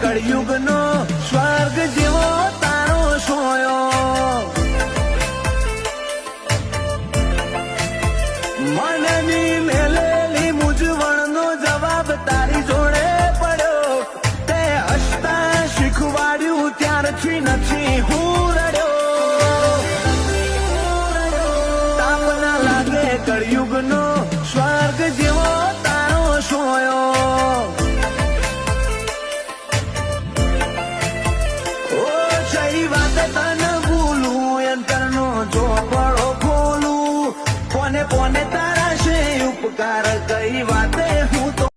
કળિયુગનો સ્વર્ગ જેવો તારો સોયો મનની મેલેલી મૂંઝવણનો જવાબ તારી જો